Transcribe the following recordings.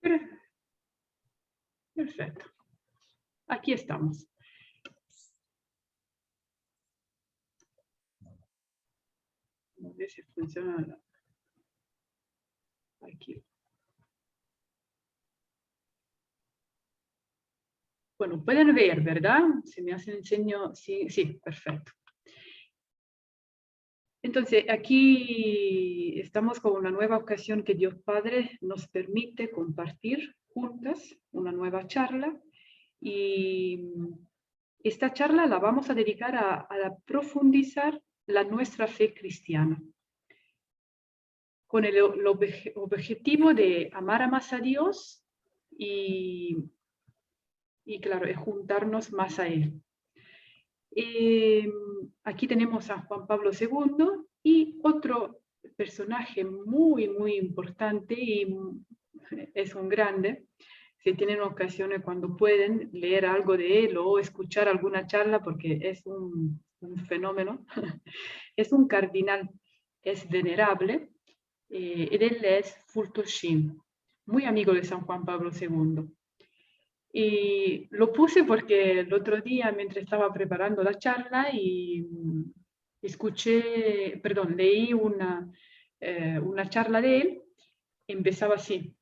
Per- Perfecto. Aquí estamos. A ver si funciona aquí. Bueno, pueden ver, ¿verdad? Si me hacen enseño, sí, sí, perfecto. Entonces, aquí estamos con una nueva ocasión que Dios Padre nos permite compartir juntas una nueva charla. Y esta charla la vamos a dedicar a profundizar nuestra fe cristiana, con el objetivo de amar más a Dios y claro, juntarnos más a Él. Aquí tenemos a Juan Pablo II y otro personaje muy, muy importante y es un grande. Si tienen ocasiones cuando pueden leer algo de él o escuchar alguna charla, porque es un fenómeno, es un cardinal, es venerable, él es Fulton Sheen, muy amigo de San Juan Pablo II. Y lo puse porque el otro día, mientras estaba preparando la charla, y leí una charla de él, empezaba así.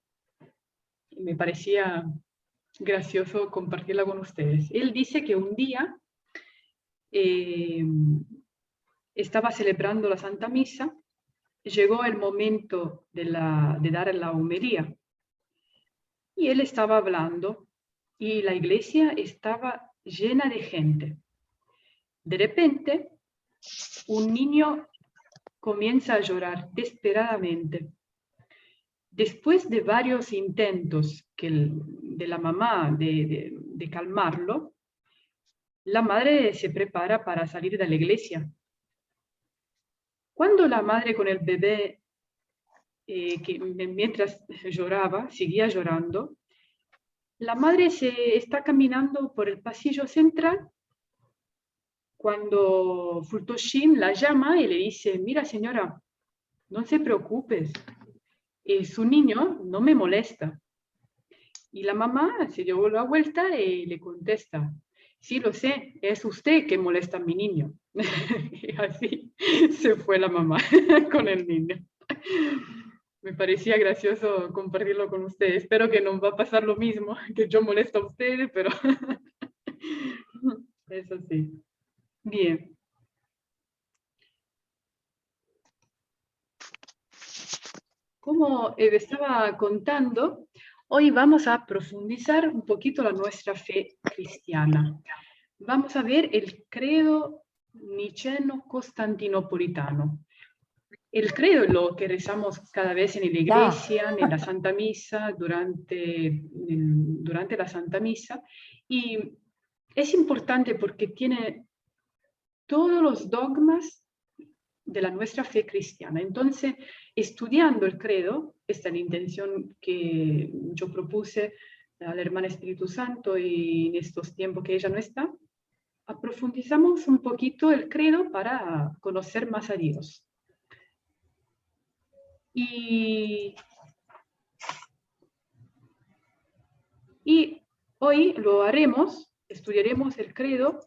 Y me parecía gracioso compartirla con ustedes. Él dice que un día eh, estaba celebrando la Santa Misa, llegó el momento de dar la homilía y él estaba hablando y la iglesia estaba llena de gente. De repente, un niño comienza a llorar desesperadamente. Después de varios intentos de la mamá de calmarlo, la madre se prepara para salir de la iglesia. Cuando la madre con el bebé, que mientras lloraba, seguía llorando, la madre se está caminando por el pasillo central cuando Fulton Sheen la llama y le dice: mira señora, no se preocupe, su niño no me molesta. Y la mamá se dio la vuelta y le contesta: sí, lo sé, es usted que molesta a mi niño. Y así se fue la mamá con el niño. Me parecía gracioso compartirlo con ustedes. Espero que no va a pasar lo mismo, que yo molesto a ustedes, pero eso sí. Bien. Como estaba contando, hoy vamos a profundizar un poquito nuestra fe cristiana. Vamos a ver el credo niceno-constantinopolitano. El credo es lo que rezamos cada vez en la iglesia, en la Santa Misa, durante la Santa Misa, y es importante porque tiene todos los dogmas de nuestra fe cristiana. Entonces, estudiando el credo, esta es la intención que yo propuse a la hermana Espíritu Santo, y en estos tiempos que ella no está, profundizamos un poquito el credo para conocer más a Dios. Y hoy lo haremos, estudiaremos el credo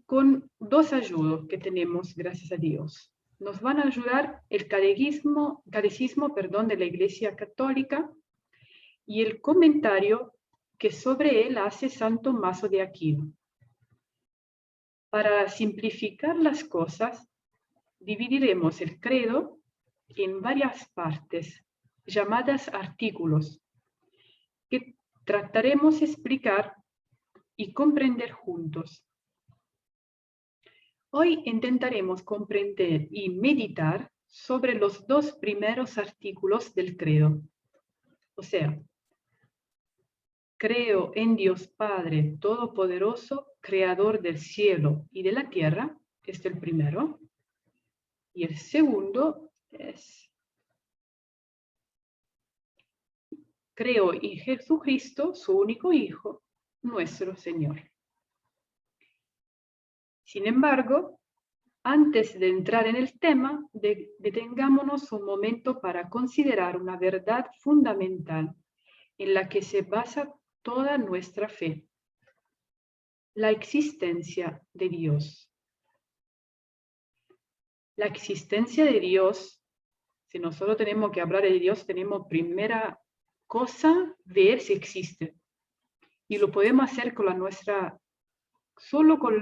con dos ayudas que tenemos, gracias a Dios. Nos van a ayudar el catecismo de la Iglesia Católica y el comentario que sobre él hace San Tommaso de Aquino. Para simplificar las cosas, dividiremos el credo en varias partes, llamadas artículos, que trataremos de explicar y comprender juntos. Hoy intentaremos comprender y meditar sobre los dos primeros artículos del credo. O sea, creo en Dios Padre Todopoderoso, Creador del cielo y de la tierra. Este es el primero. Y el segundo es: creo en Jesucristo, su único Hijo, nuestro Señor. Sin embargo, Antes de entrar en el tema, detengámonos un momento para considerar una verdad fundamental en la que se basa toda nuestra fe: la existencia de Dios. La existencia de Dios, si nosotros tenemos que hablar de Dios, tenemos primera cosa, ver si existe. Y lo podemos hacer con solo con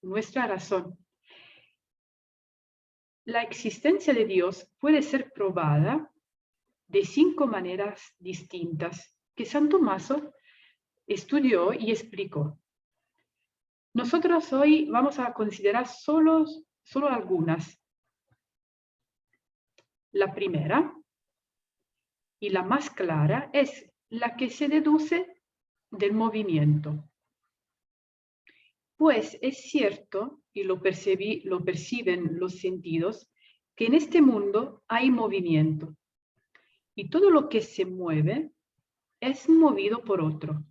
nuestra razón. La existencia de Dios puede ser probada de 5 maneras distintas que San Tommaso estudió y explicó. Nosotros hoy vamos a considerar solo algunas. La primera, y la más clara, es la que se deduce del movimiento. Pues es cierto, y lo perciben los sentidos, que en este mundo hay movimiento. Y todo lo que se mueve es movido por otro.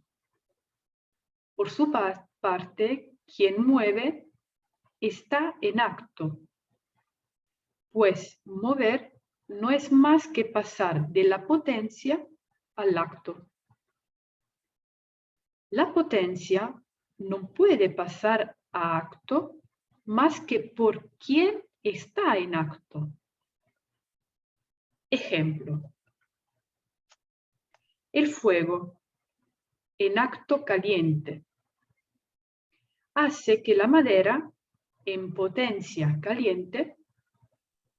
Por su parte, quien mueve está en acto. Pues mover no es más que pasar de la potencia al acto. La potencia no puede pasar a acto más que por quien está en acto. Ejemplo: el fuego, en acto caliente, hace que la madera, en potencia caliente,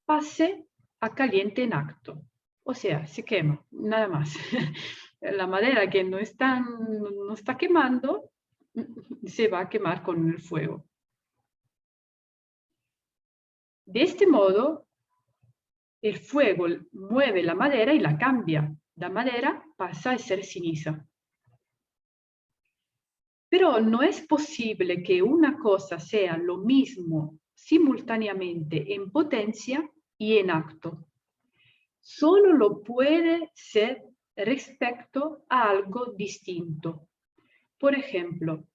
pase a caliente en acto. O sea, se quema, nada más. La madera que no está quemando, se va a quemar con el fuego. De este modo, el fuego mueve la madera y la cambia. La madera pasa a ser ceniza. Pero no es posible que una cosa sea lo mismo simultáneamente en potencia y en acto. Solo lo puede ser respecto a algo distinto. Por ejemplo,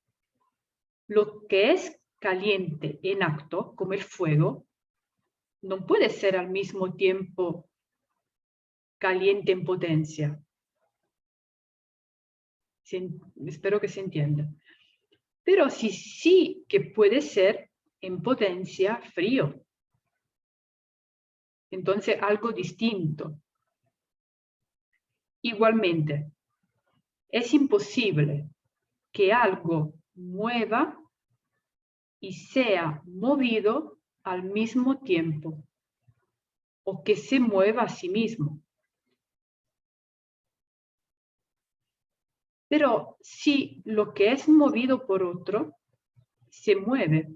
lo que es caliente en acto, como el fuego, no puede ser al mismo tiempo caliente en potencia. Espero que se entienda. Pero sí que puede ser en potencia frío. Entonces, algo distinto. Igualmente, es imposible que algo mueva y sea movido al mismo tiempo, o que se mueva a sí mismo. Pero si lo que es movido por otro se mueve,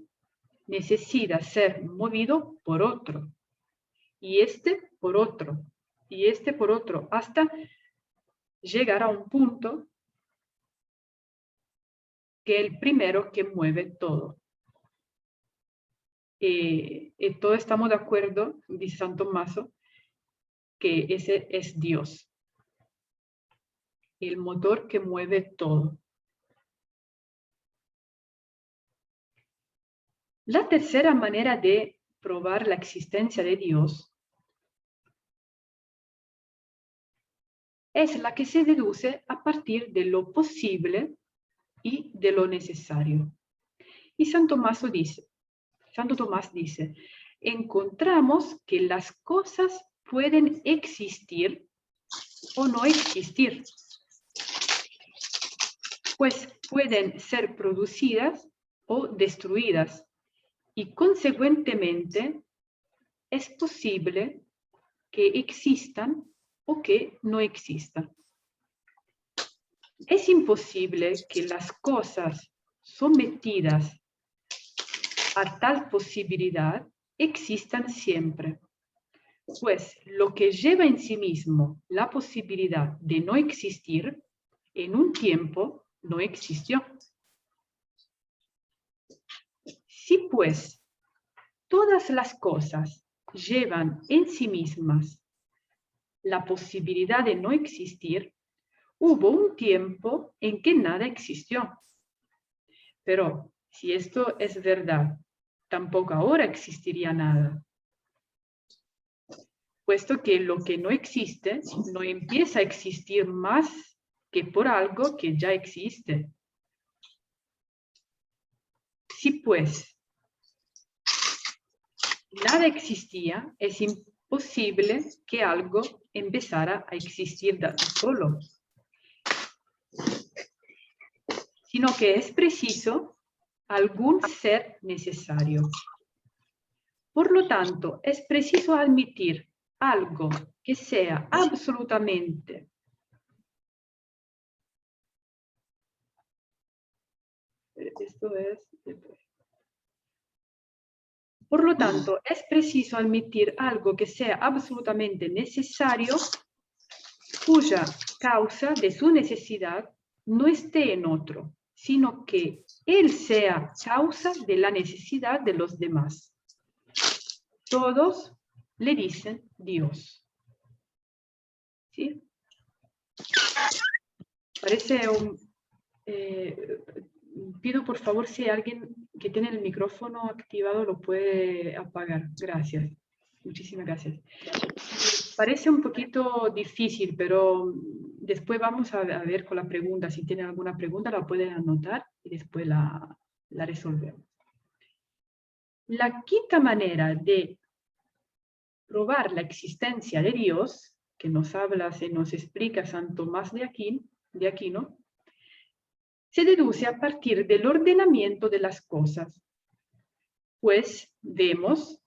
necesita ser movido por otro, y este por otro, y este por otro, hasta llegar a un punto que el primero que mueve todo. Todos estamos de acuerdo, dice San Tommaso, que ese es Dios, el motor que mueve todo. La tercera manera de probar la existencia de Dios es la que se deduce a partir de lo posible y de lo necesario. Y Santo Tomás dice, encontramos que las cosas pueden existir o no existir, pues pueden ser producidas o destruidas, y consecuentemente es posible que existan o que no existan. Es imposible que las cosas sometidas a tal posibilidad existan siempre, pues lo que lleva en sí mismo la posibilidad de no existir, en un tiempo no existió. Si pues todas las cosas llevan en sí mismas la posibilidad de no existir, hubo un tiempo en que nada existió. Pero si esto es verdad, tampoco ahora existiría nada. Puesto que lo que no existe no empieza a existir más que por algo que ya existe. Si pues nada existía, es imposible que algo empezara a existir solo, sino que es preciso algún ser necesario. Por lo tanto, es preciso admitir algo que sea absolutamente Por lo tanto, es preciso admitir algo que sea absolutamente necesario, cuya causa de su necesidad no esté en otro, sino que él sea causa de la necesidad de los demás. Todos le dicen Dios. ¿Sí? Parece un... pido por favor si alguien que tiene el micrófono activado lo puede apagar. Gracias. Muchísimas gracias. Parece un poquito difícil, pero después vamos a ver con la pregunta. Si tienen alguna pregunta la pueden anotar y después la resolvemos. La quinta manera de probar la existencia de Dios, que nos habla, se nos explica San Tomás de Aquino, se deduce a partir del ordenamiento de las cosas. Pues vemos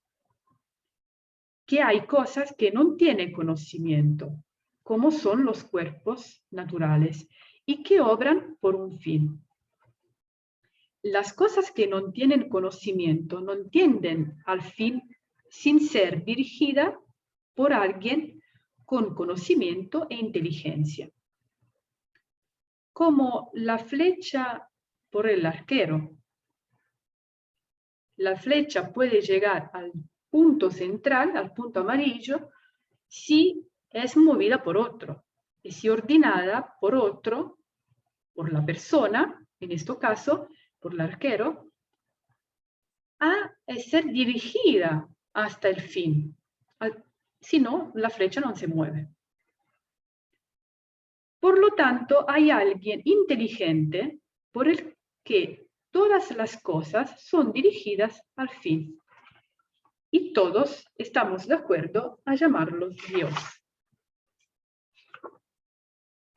que hay cosas que no tienen conocimiento, como son los cuerpos naturales, y que obran por un fin. Las cosas que no tienen conocimiento no tienden al fin sin ser dirigidas por alguien con conocimiento e inteligencia. Como la flecha por el arquero. La flecha puede llegar al punto central, al punto amarillo, si es movida por otro, y si ordenada por otro, por la persona, en este caso, por el arquero, a ser dirigida hasta el fin. Si no, la flecha no se mueve. Por lo tanto, hay alguien inteligente por el que todas las cosas son dirigidas al fin. Y todos estamos de acuerdo a llamarlo Dios.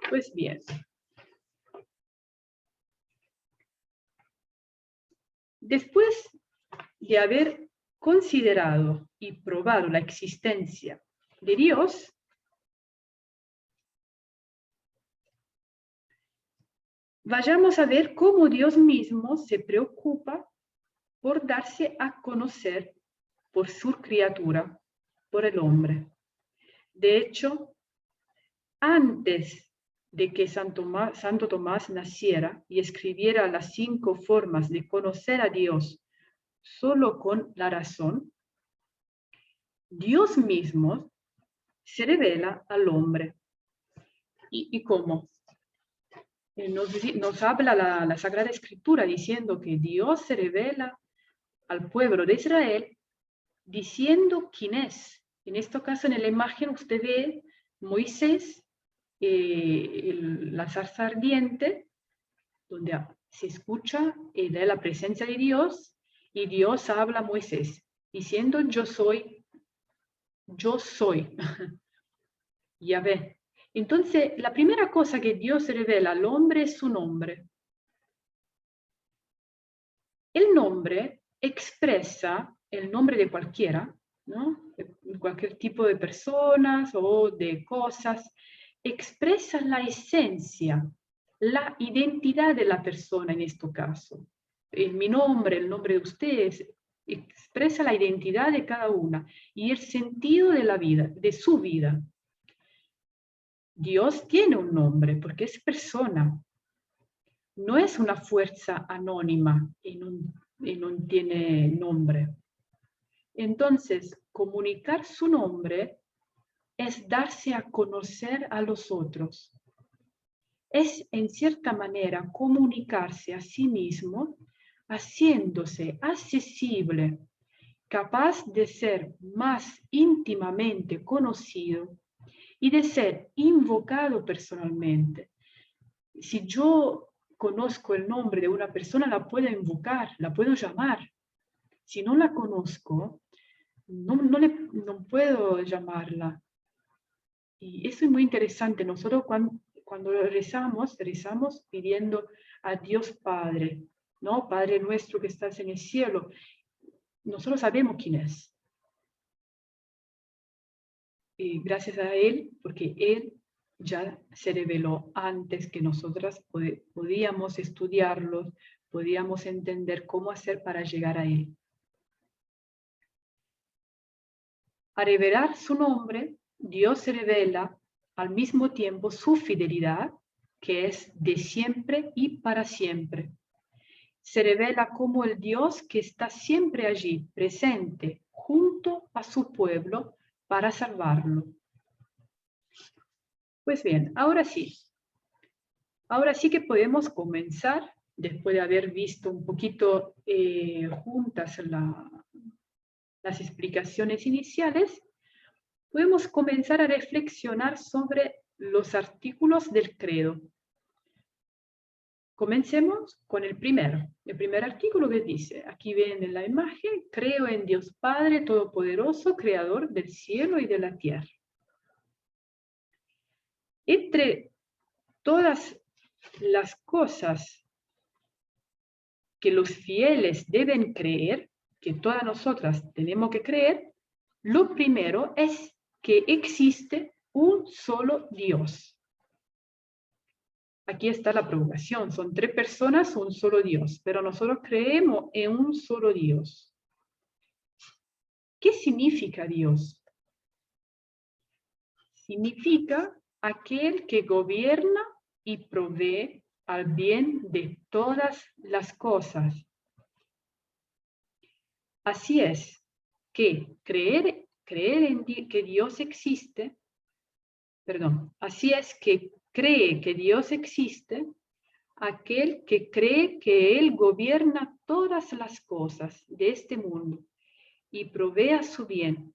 Pues bien. Después de haber considerado y probado la existencia de Dios, vayamos a ver cómo Dios mismo se preocupa por darse a conocer por su criatura, por el hombre. De hecho, antes de que Santo Tomás naciera y escribiera las 5 formas de conocer a Dios solo con la razón, Dios mismo se revela al hombre. ¿Y cómo? Nos habla la Sagrada Escritura diciendo que Dios se revela al pueblo de Israel diciendo quién es. En este caso, en la imagen, usted ve Moisés, la zarza ardiente, donde se escucha la presencia de Dios, y Dios habla a Moisés, diciendo yo soy. Yahvé. Entonces, la primera cosa que Dios revela al hombre es su nombre. El nombre expresa el nombre de cualquiera, ¿no? De cualquier tipo de personas o de cosas, expresa la esencia, la identidad de la persona en este caso. Mi nombre, el nombre de ustedes, expresa la identidad de cada una y el sentido de la vida, de su vida. Dios tiene un nombre porque es persona. No es una fuerza anónima y no tiene nombre. Entonces, comunicar su nombre es darse a conocer a los otros. Es, en cierta manera, comunicarse a sí mismo haciéndose accesible, capaz de ser más íntimamente conocido y de ser invocado personalmente. Si yo conozco el nombre de una persona, la puedo invocar, la puedo llamar. Si no la conozco, no puedo llamarla. Y eso es muy interesante. Nosotros cuando rezamos pidiendo a Dios Padre, ¿no? Padre nuestro que estás en el cielo. Nosotros sabemos quién es. Y gracias a Él, porque Él ya se reveló antes que nosotras podíamos estudiarlos, podíamos entender cómo hacer para llegar a Él. A revelar su nombre, Dios se revela al mismo tiempo su fidelidad, que es de siempre y para siempre. Se revela como el Dios que está siempre allí, presente, junto a su pueblo, para salvarlo. Pues bien, ahora sí que podemos comenzar, después de haber visto un poquito juntas las explicaciones iniciales, podemos comenzar a reflexionar sobre los artículos del credo. Comencemos con el primer artículo que dice, aquí ven en la imagen, creo en Dios Padre Todopoderoso, Creador del cielo y de la tierra. Entre todas las cosas que los fieles deben creer, que todas nosotras tenemos que creer, lo primero es que existe un solo Dios. Aquí está la provocación, son 3 personas, un solo Dios, pero nosotros creemos en un solo Dios. ¿Qué significa Dios? Significa aquel que gobierna y provee al bien de todas las cosas. Así es que que Dios existe, así es que cree que Dios existe aquel que cree que Él gobierna todas las cosas de este mundo y provee a su bien.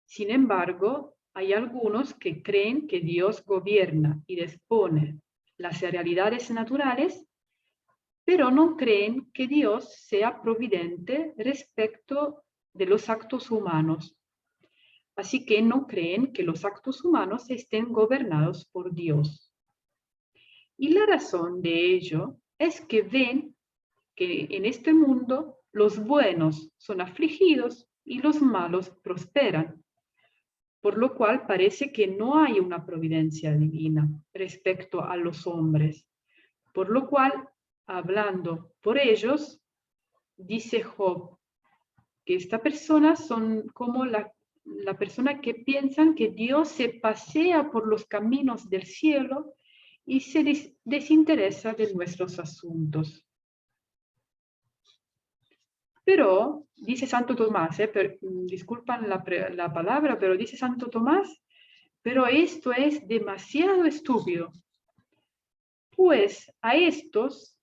Sin embargo, hay algunos que creen que Dios gobierna y dispone las realidades naturales, pero no creen que Dios sea providente respecto de los actos humanos. Así que no creen que los actos humanos estén gobernados por Dios. Y la razón de ello es que ven que en este mundo los buenos son afligidos y los malos prosperan, por lo cual parece que no hay una providencia divina respecto a los hombres, por lo cual, hablando por ellos, dice Job, que estas personas son como la persona que piensan que Dios se pasea por los caminos del cielo y se desinteresa de nuestros asuntos. Pero, dice Santo Tomás, disculpan la palabra, pero dice Santo Tomás, pero esto es demasiado estúpido, pues a estos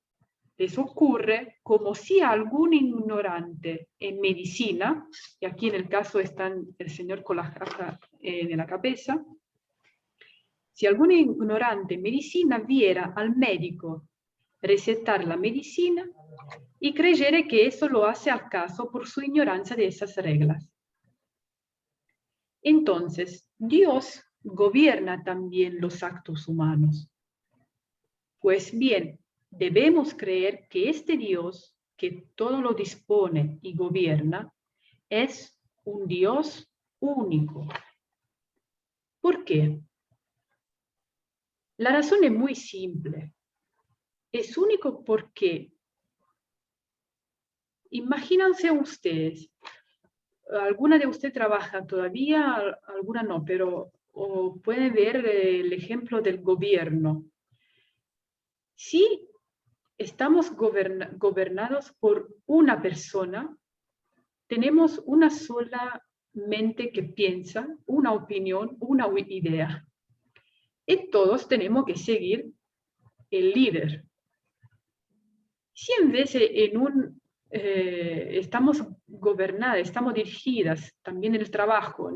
les ocurre como si algún ignorante en medicina, y aquí en el caso está el señor con la caja en la cabeza, si algún ignorante en medicina viera al médico recetar la medicina y creyere que eso lo hace acaso por su ignorancia de esas reglas. Entonces, Dios gobierna también los actos humanos. Pues bien, debemos creer que este Dios, que todo lo dispone y gobierna, es un Dios único. ¿Por qué? La razón es muy simple. Es único porque, imagínense ustedes, alguna de ustedes trabaja todavía, alguna no, pero puede ver el ejemplo del gobierno. Si estamos gobernados por una persona, tenemos una sola mente que piensa, una opinión, una idea. Y todos tenemos que seguir el líder. si en vez estamos gobernadas, estamos dirigidas también en el trabajo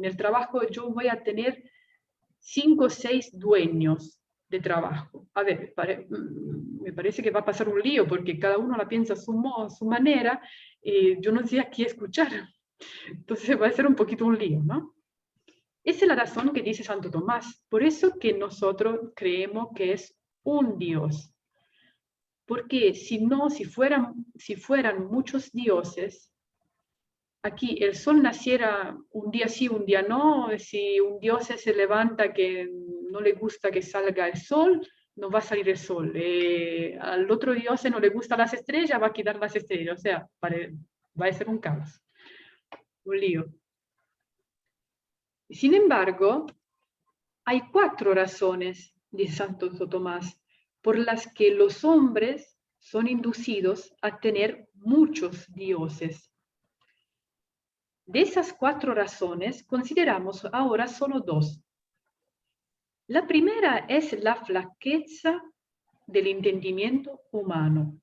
yo voy a tener 5 o 6 dueños de trabajo. A ver, me parece que va a pasar un lío porque cada uno la piensa a su manera y yo no sé a quién escuchar. Entonces va a ser un poquito un lío, ¿no? Esa es la razón que dice Santo Tomás. Por eso que nosotros creemos que es un Dios. Porque si no, si fueran muchos dioses, aquí el sol naciera un día sí, un día no, si un dios se levanta que no le gusta que salga el sol, no va a salir el sol. Al otro dios no le gustan las estrellas, va a quitar las estrellas. O sea, va a ser un caos, un lío. Sin embargo, hay 4 razones, dice Santo Tomás, por las que los hombres son inducidos a tener muchos dioses. De esas 4 razones, consideramos ahora solo 2. La primera es la flaqueza del entendimiento humano,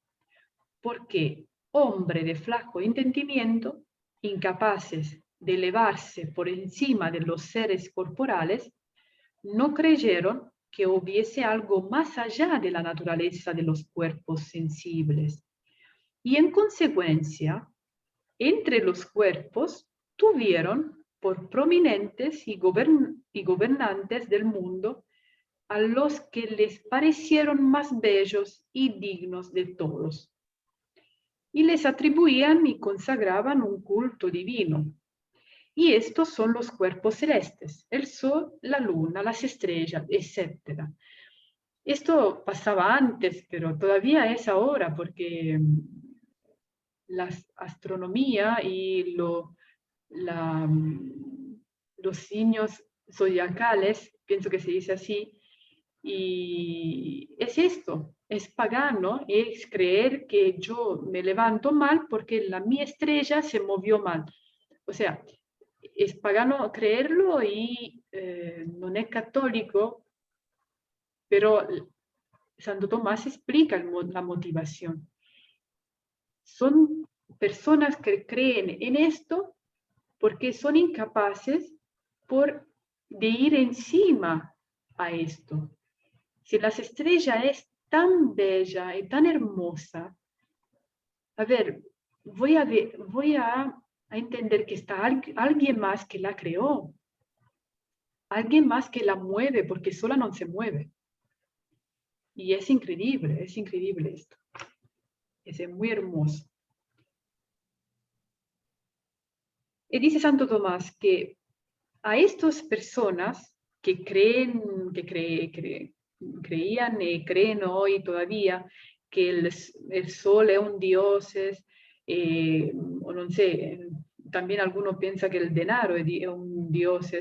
porque hombre de flaco entendimiento, incapaces de elevarse por encima de los seres corporales, no creyeron que hubiese algo más allá de la naturaleza de los cuerpos sensibles. Y en consecuencia, entre los cuerpos tuvieron por prominentes y gobernantes del mundo a los que les parecieron más bellos y dignos de todos. Y les atribuían y consagraban un culto divino. Y estos son los cuerpos celestes, el sol, la luna, las estrellas, etc. Esto pasaba antes, pero todavía es ahora, porque la astronomía y los signos zodiacales, pienso que se dice así, y es esto, es pagano, es creer que yo me levanto mal porque mi estrella se movió mal. O sea, es pagano creerlo y no es católico, pero Santo Tomás explica la motivación. Son personas que creen en esto porque son incapaces de ir encima a esto. Si las estrellas es tan bella y tan hermosa, a ver, voy a entender que está alguien más que la creó, alguien más que la mueve, porque sola no se mueve. Y es increíble esto. Es muy hermoso. Y dice Santo Tomás que a estas personas que creían y creen hoy todavía que el sol es un dios, o no sé, también algunos piensan que el denaro es un dios,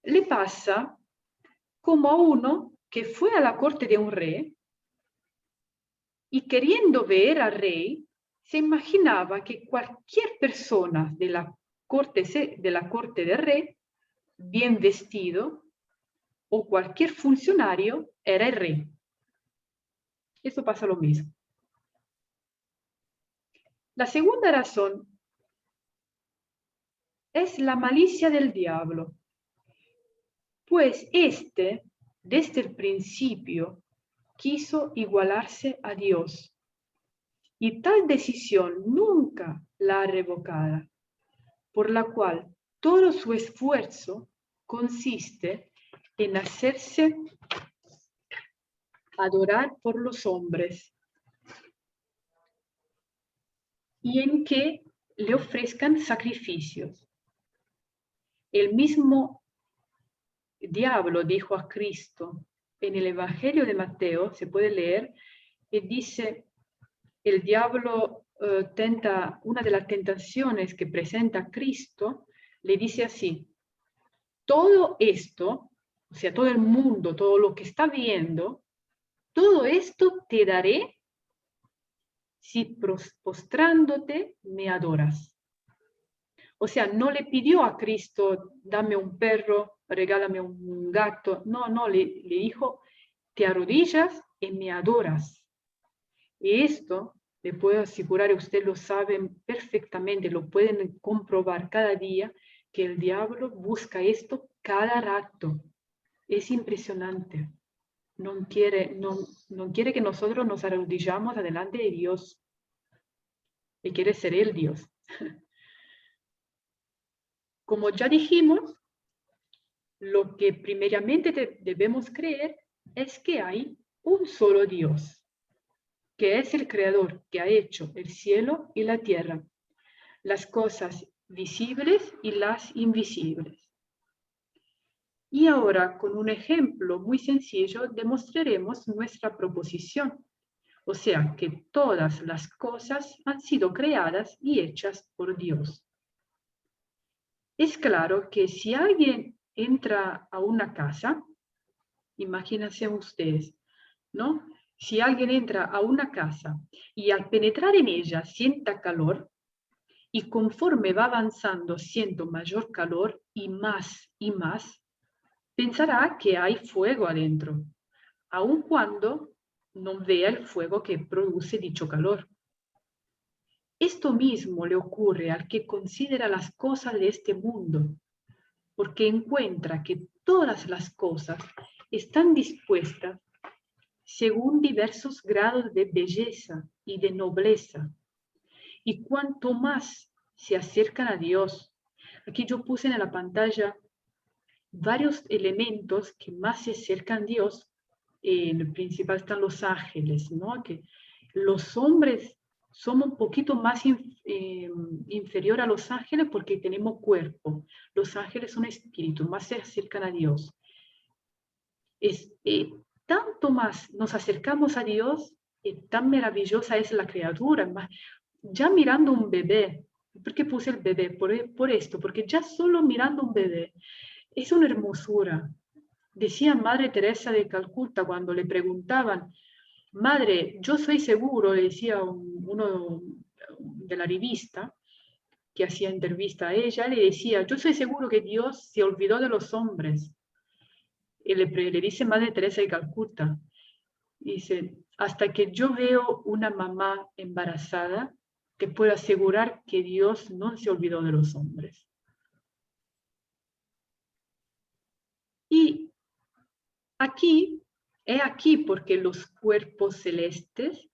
le pasa como a uno que fue a la corte de un rey y queriendo ver al rey, se imaginaba que cualquier persona de la corte del rey, bien vestido, o cualquier funcionario, era el rey. Eso pasa lo mismo. La segunda razón es la malicia del diablo, pues desde el principio, quiso igualarse a Dios, y tal decisión nunca la ha revocada, por la cual todo su esfuerzo consiste en hacerse adorar por los hombres y en que le ofrezcan sacrificios. El mismo diablo dijo a Cristo en el Evangelio de Mateo, se puede leer, y dice, el diablo una de las tentaciones que presenta Cristo, le dice así, todo esto, o sea, todo el mundo, todo lo que está viendo, todo esto te daré si postrándote me adoras. O sea, no le pidió a Cristo, dame un perro, regálame un gato. No, le dijo, te arrodillas y me adoras. Y esto le puedo asegurar, ustedes lo saben perfectamente, lo pueden comprobar cada día, que el diablo busca esto cada rato. Es impresionante. No quiere que nosotros nos arrodillamos delante de Dios. Y quiere ser el Dios. Como ya dijimos, lo que primeramente debemos creer es que hay un solo Dios, que es el Creador, que ha hecho el cielo y la tierra, las cosas visibles y las invisibles. Y ahora, con un ejemplo muy sencillo, demostraremos nuestra proposición. O sea, que todas las cosas han sido creadas y hechas por Dios. Es claro que si alguien entra a una casa, imagínense ustedes, ¿no? Si alguien entra a una casa y al penetrar en ella sienta calor, y conforme va avanzando siento mayor calor y más, pensará que hay fuego adentro, aun cuando no vea el fuego que produce dicho calor. Esto mismo le ocurre al que considera las cosas de este mundo, porque encuentra que todas las cosas están dispuestas según diversos grados de belleza y de nobleza. Y cuanto más se acercan a Dios, aquí yo puse en la pantalla varios elementos que más se acercan a Dios. En el principal están los ángeles, ¿no? Que los hombres somos un poquito más inferior a los ángeles porque tenemos cuerpo. Los ángeles son espíritus, más se acercan a Dios. Tanto más nos acercamos a Dios, tan maravillosa es la criatura. Ya mirando un bebé, ¿por qué puse el bebé? Por esto, porque ya solo mirando un bebé es una hermosura. Decía Madre Teresa de Calcuta cuando le preguntaban, Madre, yo soy seguro, le decía uno de la revista que hacía entrevista a ella, le decía, yo soy seguro que Dios se olvidó de los hombres. Y le dice Madre Teresa de Calcuta, dice, hasta que yo veo una mamá embarazada, te puedo asegurar que Dios no se olvidó de los hombres. Y aquí porque los cuerpos celestes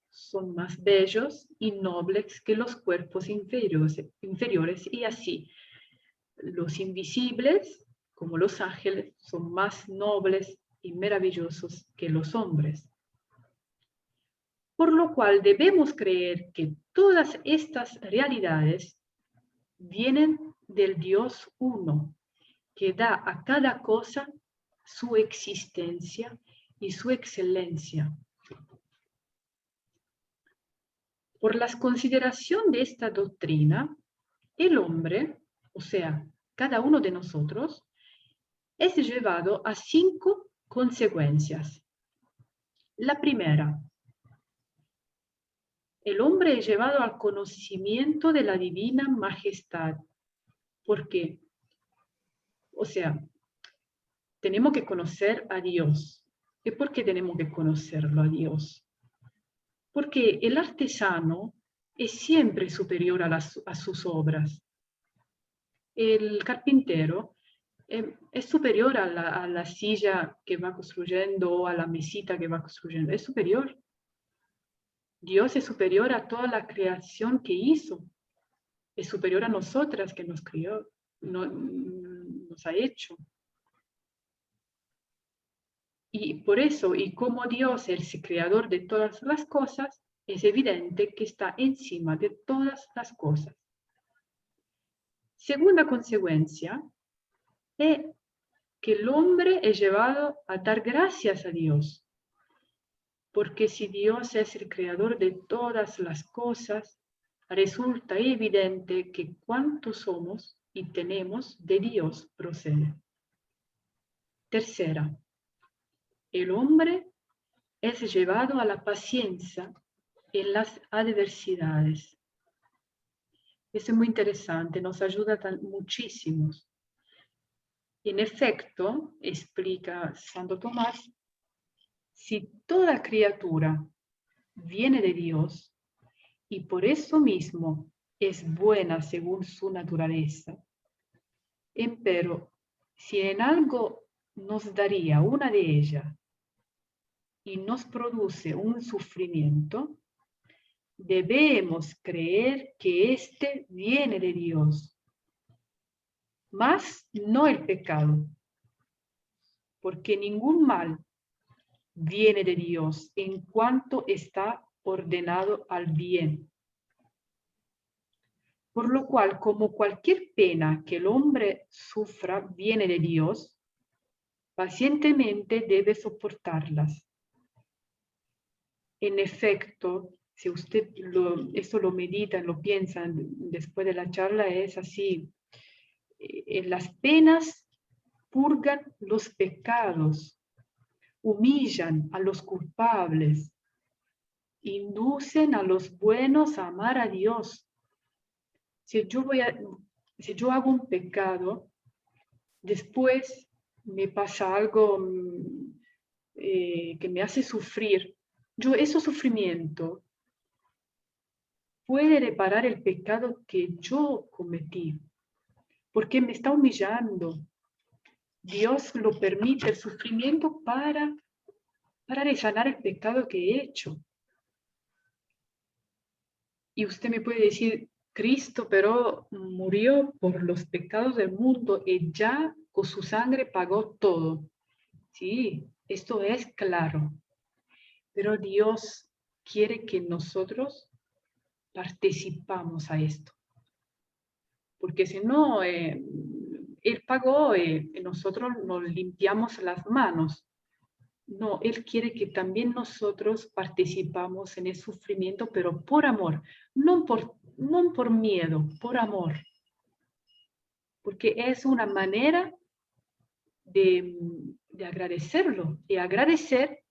son más bellos y nobles que los cuerpos inferiores y así los invisibles, como los ángeles, son más nobles y maravillosos que los hombres. Por lo cual debemos creer que todas estas realidades vienen del Dios uno, que da a cada cosa su existencia y su excelencia. Por la consideración de esta doctrina, el hombre, o sea, cada uno de nosotros, es llevado a 5 consecuencias. La primera, el hombre es llevado al conocimiento de la divina majestad. ¿Por qué? O sea, tenemos que conocer a Dios. ¿Y por qué tenemos que conocerlo a Dios? Porque el artesano es siempre superior a sus obras. El carpintero es superior a la silla que va construyendo o a la mesita que va construyendo. Es superior. Dios es superior a toda la creación que hizo. Es superior a nosotras que nos crió, nos ha hecho. Y por eso, y como Dios es el creador de todas las cosas, es evidente que está encima de todas las cosas. Segunda consecuencia es que el hombre es llevado a dar gracias a Dios. Porque si Dios es el creador de todas las cosas, resulta evidente que cuanto somos y tenemos de Dios procede. Tercera, el hombre es llevado a la paciencia en las adversidades. Eso es muy interesante, nos ayuda muchísimo. En efecto, explica Santo Tomás, si toda criatura viene de Dios, y por eso mismo es buena según su naturaleza. Empero, si en algo nos daría una de ellas y nos produce un sufrimiento, debemos creer que éste viene de Dios, mas no el pecado, porque ningún mal viene de Dios en cuanto está ordenado al bien. Por lo cual, como cualquier pena que el hombre sufra viene de Dios, pacientemente debe soportarlas. En efecto, si usted esto lo medita, lo piensa después de la charla, es así. Las penas purgan los pecados, humillan a los culpables, inducen a los buenos a amar a Dios. Si yo hago un pecado, después me pasa algo que me hace sufrir, ese sufrimiento puede reparar el pecado que yo cometí, porque me está humillando. Dios lo permite el sufrimiento para resanar el pecado que he hecho. Y usted me puede decir, Cristo, pero murió por los pecados del mundo y ya con su sangre pagó todo. Sí, esto es claro. Pero Dios quiere que nosotros participamos a esto. Porque si no, Él pagó y nosotros nos limpiamos las manos. No, Él quiere que también nosotros participamos en el sufrimiento, pero por amor, no por miedo, por amor. Porque es una manera de agradecerlo. Y agradecer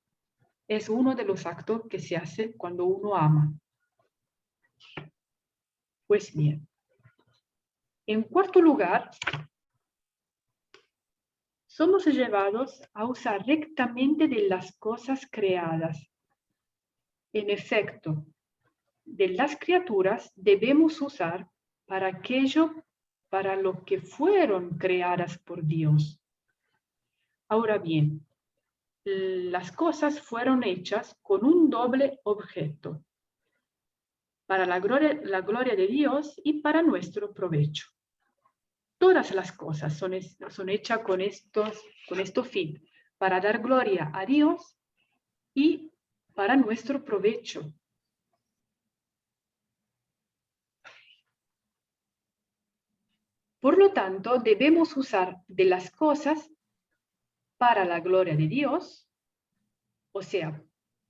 es uno de los actos que se hace cuando uno ama. Pues bien. En cuarto lugar, somos llevados a usar rectamente de las cosas creadas. En efecto, de las criaturas debemos usar para aquello para lo que fueron creadas por Dios. Ahora bien, las cosas fueron hechas con un doble objeto, para la gloria de Dios y para nuestro provecho. Todas las cosas son hechas con este fin, para dar gloria a Dios y para nuestro provecho. Por lo tanto, debemos usar de las cosas para la gloria de Dios, o sea,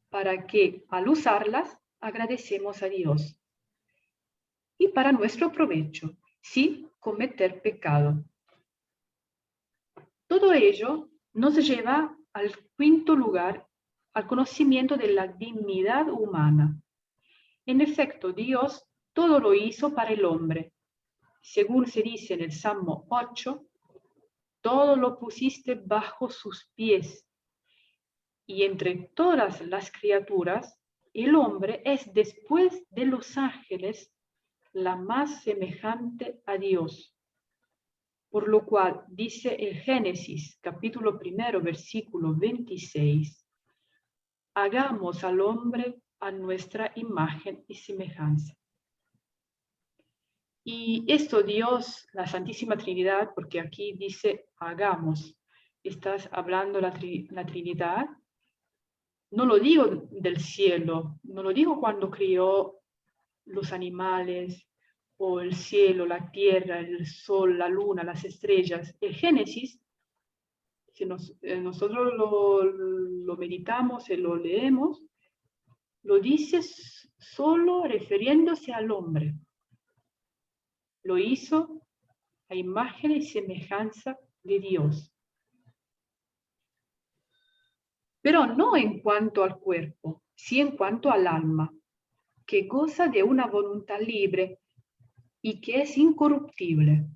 para que al usarlas agradecemos a Dios, y para nuestro provecho, sin cometer pecado. Todo ello nos lleva al quinto lugar, al conocimiento de la dignidad humana. En efecto, Dios todo lo hizo para el hombre. Según se dice en el Salmo 8, todo lo pusiste bajo sus pies. Y entre todas las criaturas, el hombre es, después de los ángeles, la más semejante a Dios. Por lo cual dice el Génesis, capítulo 1, versículo 26, hagamos al hombre a nuestra imagen y semejanza. Y esto Dios, la Santísima Trinidad, porque aquí dice hagamos, estás hablando la Trinidad, no lo digo del cielo, no lo digo cuando crió los animales, o el cielo, la tierra, el sol, la luna, las estrellas. El Génesis, si nosotros lo meditamos y lo leemos, lo dice solo refiriéndose al hombre. Lo hizo a imagen y semejanza de Dios. Pero no en cuanto al cuerpo, sí en cuanto al alma, que goza de una voluntad libre y que es incorruptible,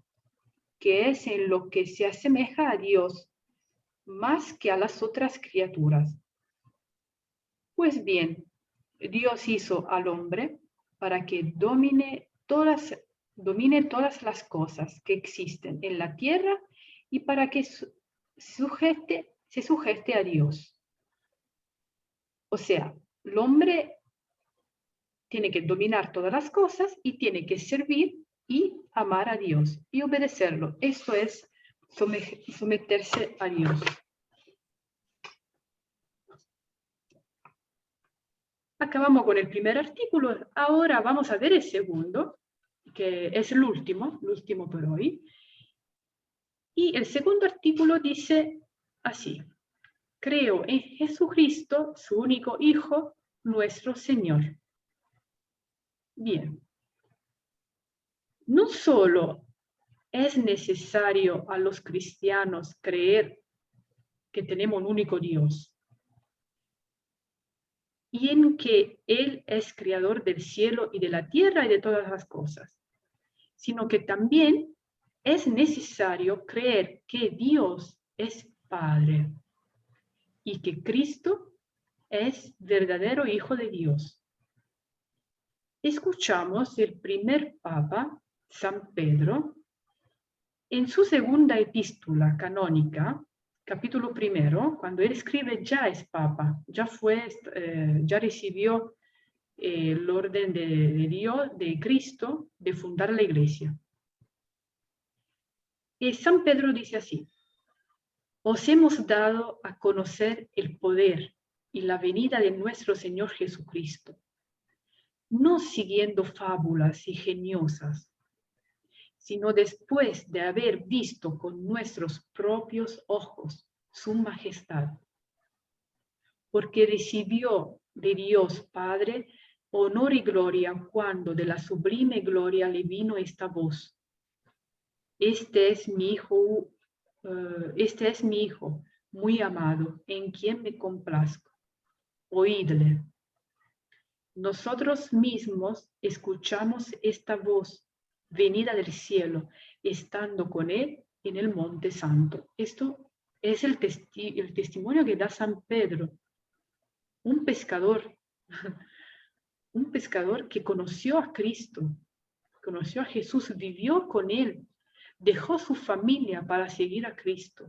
que es en lo que se asemeja a Dios más que a las otras criaturas. Pues bien, Dios hizo al hombre para que domine todas las cosas que existen en la tierra y para que se sujete a Dios. O sea, el hombre tiene que dominar todas las cosas y tiene que servir y amar a Dios y obedecerlo. Esto es someterse a Dios. Acabamos con el primer artículo. Ahora vamos a ver el segundo, que es el último por hoy. Y el segundo artículo dice así: creo en Jesucristo, su único Hijo, nuestro Señor. Bien. No solo es necesario a los cristianos creer que tenemos un único Dios y en que Él es creador del cielo y de la tierra y de todas las cosas, sino que también es necesario creer que Dios es Padre y que Cristo es verdadero Hijo de Dios. Escuchamos el primer Papa, San Pedro, en su segunda epístola canónica, capítulo primero, cuando él escribe, ya es Papa, ya recibió el orden de Dios, de Cristo, de fundar la Iglesia. Y San Pedro dice así: os hemos dado a conocer el poder y la venida de nuestro Señor Jesucristo, no siguiendo fábulas ingeniosas, sino después de haber visto con nuestros propios ojos su majestad, porque recibió de Dios Padre honor y gloria cuando de la sublime gloria le vino esta voz: este es mi Hijo muy amado, en quien me complazco, oídle. Nosotros mismos escuchamos esta voz venida del cielo, estando con él en el Monte Santo. Esto es el testimonio que da San Pedro, un pescador que conoció a Cristo, conoció a Jesús, vivió con él, dejó su familia para seguir a Cristo.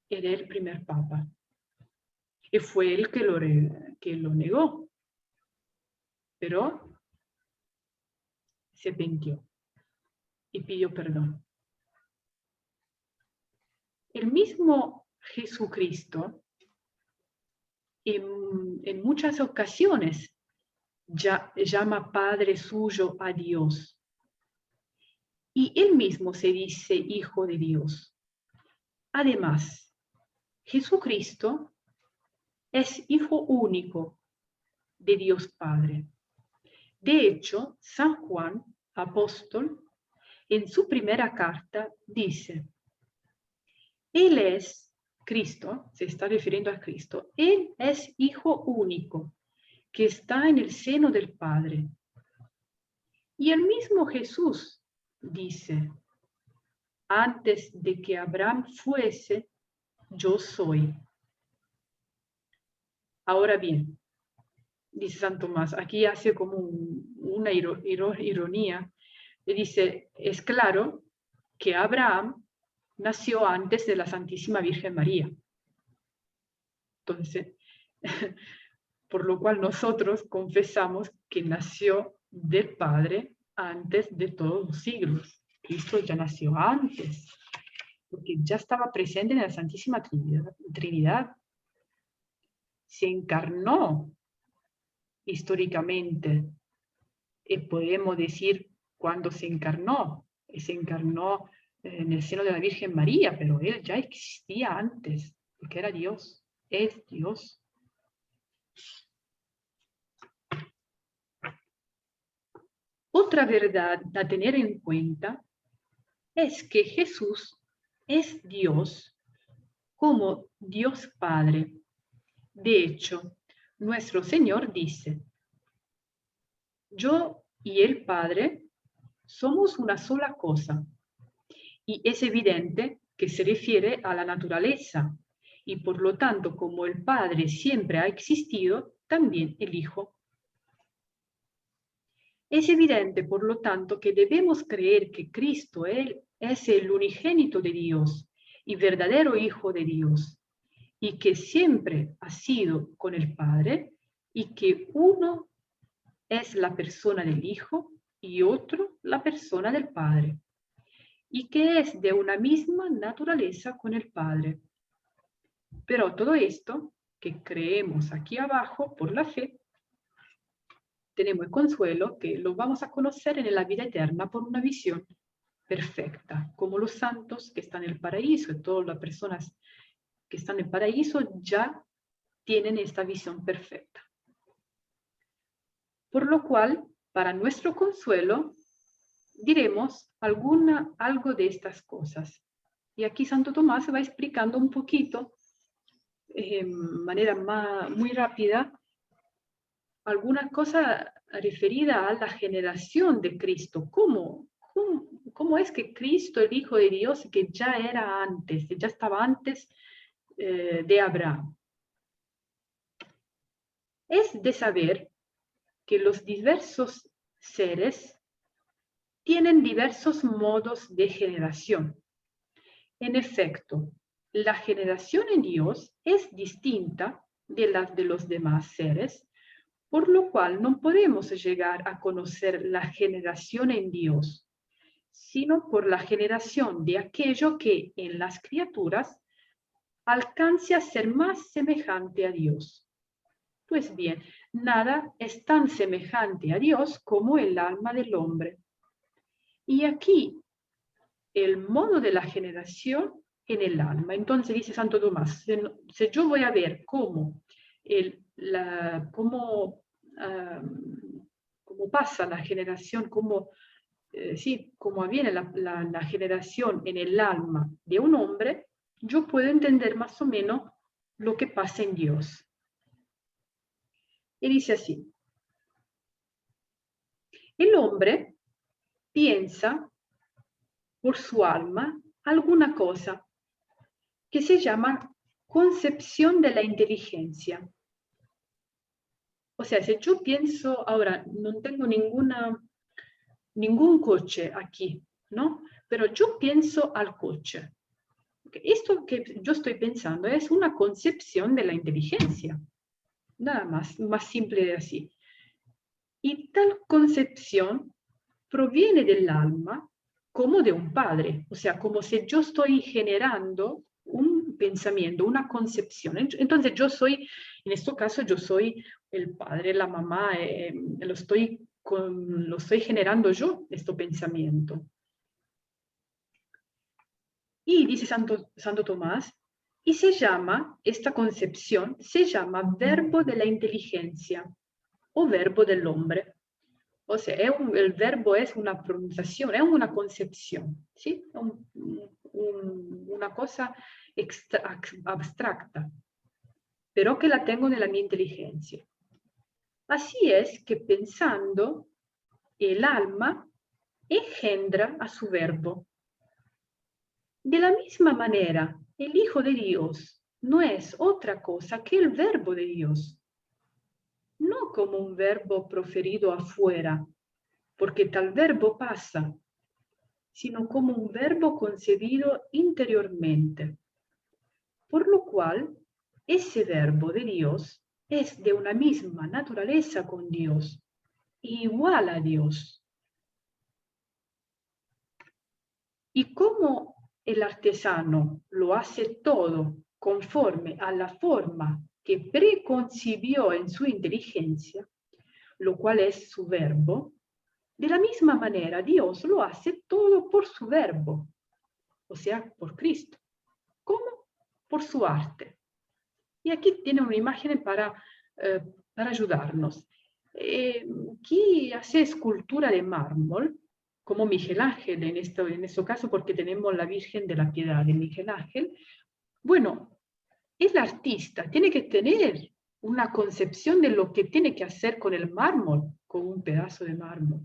Era el primer papa. Y fue él que lo negó, pero se arrepintió y pidió perdón. El mismo Jesucristo en muchas ocasiones llama Padre suyo a Dios. Y él mismo se dice Hijo de Dios. Además, Jesucristo es Hijo único de Dios Padre. De hecho, San Juan, apóstol, en su primera carta dice: Él es Cristo, se está refiriendo a Cristo, Él es Hijo único, que está en el seno del Padre. Y el mismo Jesús dice: antes de que Abraham fuese, yo soy. Ahora bien, dice San Tomás, aquí hace como una ironía, y dice: es claro que Abraham nació antes de la Santísima Virgen María. Entonces, por lo cual nosotros confesamos que nació del Padre antes de todos los siglos. Cristo ya nació antes, porque ya estaba presente en la Santísima Trinidad. Se encarnó históricamente, y podemos decir cuándo se encarnó en el seno de la Virgen María, pero él ya existía antes, porque era Dios, es Dios. Otra verdad a tener en cuenta es que Jesús es Dios como Dios Padre. De hecho, nuestro Señor dice: yo y el Padre somos una sola cosa. Y es evidente que se refiere a la naturaleza, y por lo tanto, como el Padre siempre ha existido, también el Hijo. Es evidente, por lo tanto, que debemos creer que Cristo Él es el unigénito de Dios y verdadero Hijo de Dios, y que siempre ha sido con el Padre, y que uno es la persona del Hijo y otro la persona del Padre, y que es de una misma naturaleza con el Padre. Pero todo esto que creemos aquí abajo por la fe, tenemos el consuelo que lo vamos a conocer en la vida eterna por una visión perfecta, como los santos que están en el paraíso y todas las personas que están en el paraíso ya tienen esta visión perfecta. Por lo cual, para nuestro consuelo, diremos algo de estas cosas. Y aquí Santo Tomás va explicando un poquito, de manera muy rápida, alguna cosa referida a la generación de Cristo. ¿Cómo es que Cristo, el Hijo de Dios, que ya era antes, que ya estaba antes de Abraham? Es de saber que los diversos seres tienen diversos modos de generación. En efecto, la generación en Dios es distinta de la de los demás seres, por lo cual no podemos llegar a conocer la generación en Dios, sino por la generación de aquello que en las criaturas alcance a ser más semejante a Dios. Pues bien, nada es tan semejante a Dios como el alma del hombre. Y aquí el modo de la generación en el alma. Entonces dice Santo Tomás, si yo voy a ver cómo pasa la generación, cómo viene la generación en el alma de un hombre, yo puedo entender más o menos lo que pasa en Dios. Y dice así, el hombre piensa por su alma alguna cosa que se llama concepción de la inteligencia. O sea, si yo pienso, ahora no tengo ningún coche aquí, ¿no? Pero yo pienso al coche. Esto que yo estoy pensando es una concepción de la inteligencia, nada más simple de así. Y tal concepción proviene del alma como de un padre, o sea, como si yo estoy generando un pensamiento, una concepción. Entonces yo soy, en este caso yo soy el padre, la mamá, lo estoy generando yo, este pensamiento. Y dice Santo Tomás, y esta concepción se llama verbo de la inteligencia o verbo del hombre. O sea, el verbo es una pronunciación, es una concepción, ¿sí? Una cosa abstracta, pero que la tengo en la mi inteligencia. Así es que pensando, el alma engendra a su verbo. De la misma manera, el Hijo de Dios no es otra cosa que el verbo de Dios, no como un verbo proferido afuera, porque tal verbo pasa, sino como un verbo concebido interiormente. Por lo cual, ese verbo de Dios es de una misma naturaleza con Dios, igual a Dios. Y como el artesano lo hace todo conforme a la forma que preconcibió en su inteligencia, lo cual es su verbo, de la misma manera Dios lo hace todo por su verbo, o sea, por Cristo. ¿Cómo? Por su arte. Y aquí tiene una imagen para ayudarnos. Aquí hace escultura de mármol, como Miguel Ángel en este caso, porque tenemos la Virgen de la Piedad de Miguel Ángel. Bueno, el artista tiene que tener una concepción de lo que tiene que hacer con el mármol, con un pedazo de mármol.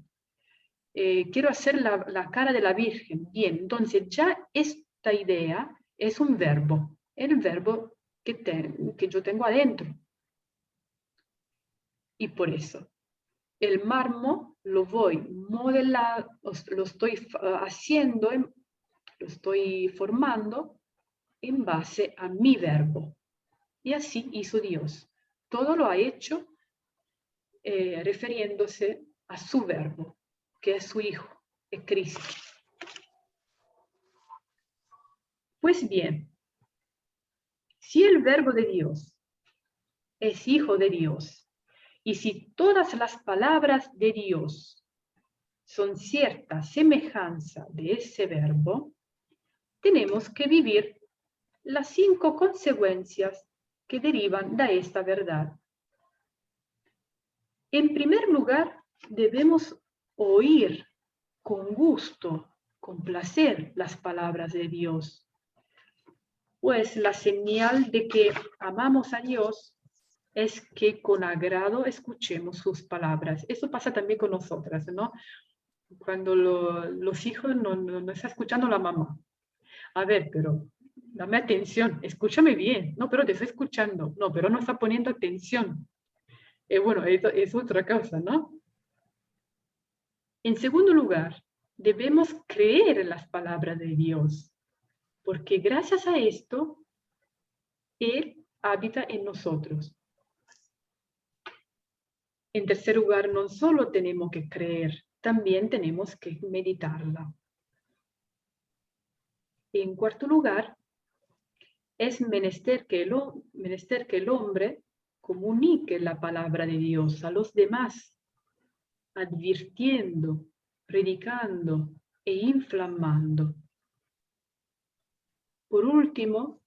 Quiero hacer la cara de la Virgen. Bien, entonces ya esta idea es un verbo, el verbo que yo tengo adentro. Y por eso, el mármol lo voy modelando, lo estoy haciendo, lo estoy formando en base a mi verbo. Y así hizo Dios. Todo lo ha hecho refiriéndose a su verbo, que es su Hijo, es Cristo. Pues bien, si el verbo de Dios es Hijo de Dios, y si todas las palabras de Dios son cierta semejanza de ese verbo, tenemos que vivir las 5 consecuencias que derivan de esta verdad. En primer lugar, debemos oír con gusto, con placer, las palabras de Dios, pues la señal de que amamos a Dios es que con agrado escuchemos sus palabras. Eso pasa también con nosotras, ¿no? Cuando los hijos no están escuchando a la mamá. A ver, pero dame atención, escúchame bien. No, pero te estoy escuchando. No, pero no está poniendo atención. Bueno, eso es otra cosa, ¿no? En segundo lugar, debemos creer en las palabras de Dios, porque gracias a esto, Él habita en nosotros. En tercer lugar, no solo tenemos que creer, también tenemos que meditarla. En cuarto lugar, es menester que el hombre comunique la palabra de Dios a los demás, advirtiendo, predicando e inflamando. Por último,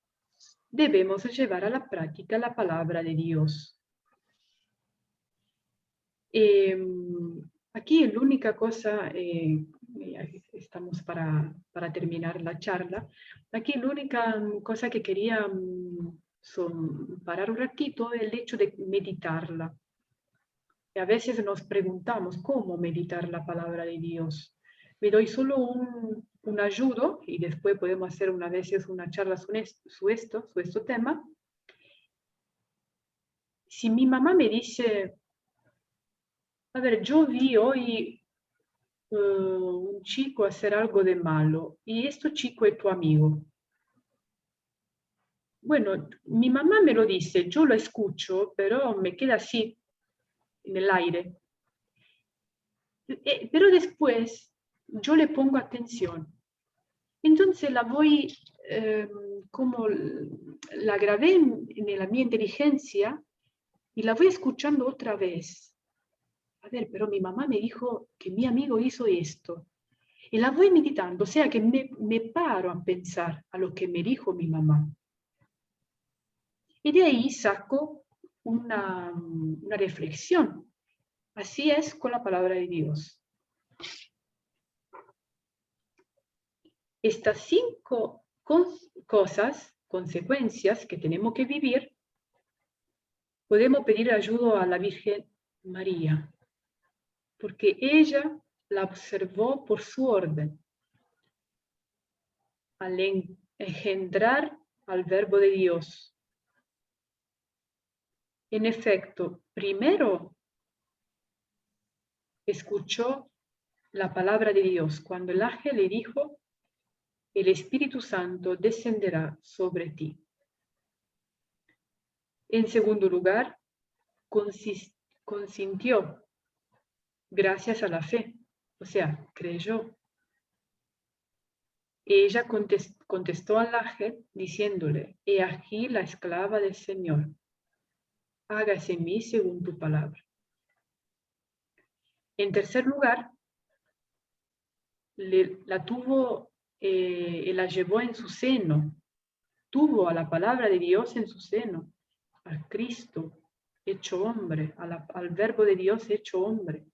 debemos llevar a la práctica la palabra de Dios. Aquí la única cosa, estamos para terminar la charla, aquí la única cosa que quería parar un ratito es el hecho de meditarla. Y a veces nos preguntamos cómo meditar la palabra de Dios. Me doy solo un ayudo y después podemos hacer una charla sobre este tema. Si mi mamá me dice, a ver, yo vi hoy un chico hacer algo de malo y este chico es tu amigo. Bueno, mi mamá me lo dice, yo lo escucho, pero me queda así, en el aire. Pero después yo le pongo atención. Entonces como la grabé en la mi inteligencia y la voy escuchando otra vez. A ver, pero mi mamá me dijo que mi amigo hizo esto. Y la voy meditando, o sea que me paro a pensar a lo que me dijo mi mamá. Y de ahí saco una reflexión. Así es con la palabra de Dios. Estas 5 consecuencias que tenemos que vivir, podemos pedir ayuda a la Virgen María, porque ella la observó por su orden, al engendrar al Verbo de Dios. En efecto, primero escuchó la palabra de Dios cuando el ángel le dijo, el Espíritu Santo descenderá sobre ti. En segundo lugar, consintió gracias a la fe, o sea, creyó. Ella contestó al ángel diciéndole, he aquí la esclava del Señor, hágase en mí según tu palabra. En tercer lugar, la llevó en su seno, tuvo a la palabra de Dios en su seno, a Cristo hecho hombre, al Verbo de Dios hecho hombre.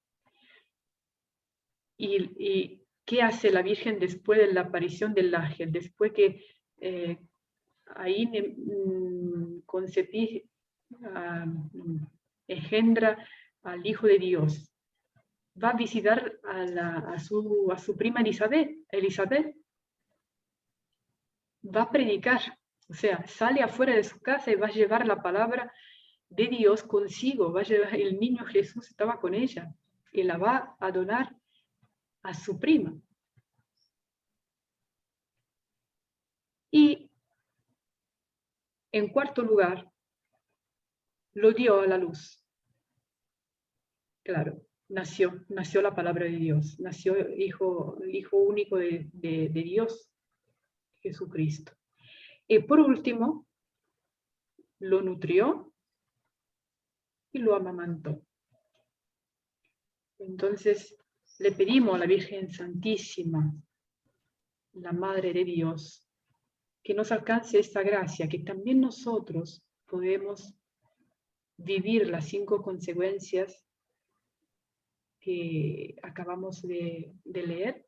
¿Y qué hace la Virgen después de la aparición del ángel? Después que ahí engendra al Hijo de Dios. Va a visitar a su prima Elizabeth. Va a predicar, o sea, sale afuera de su casa y va a llevar la palabra de Dios consigo. El niño Jesús estaba con ella. y la va a donar a su prima. Y en cuarto lugar, lo dio a la luz. Claro, nació la palabra de Dios, nació el hijo único de Dios, Jesucristo. Y por último, lo nutrió y lo amamantó. Entonces, le pedimos a la Virgen Santísima, la Madre de Dios, que nos alcance esta gracia, que también nosotros podemos vivir las 5 consecuencias que acabamos de leer,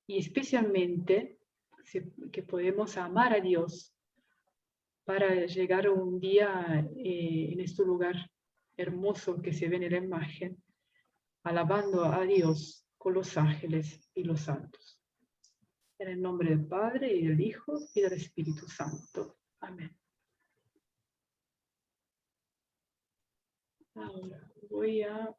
y especialmente que podemos amar a Dios para llegar un día en este lugar hermoso que se ve en la imagen, alabando a Dios con los ángeles y los santos. En el nombre del Padre, y del Hijo, y del Espíritu Santo. Amén. Ahora voy a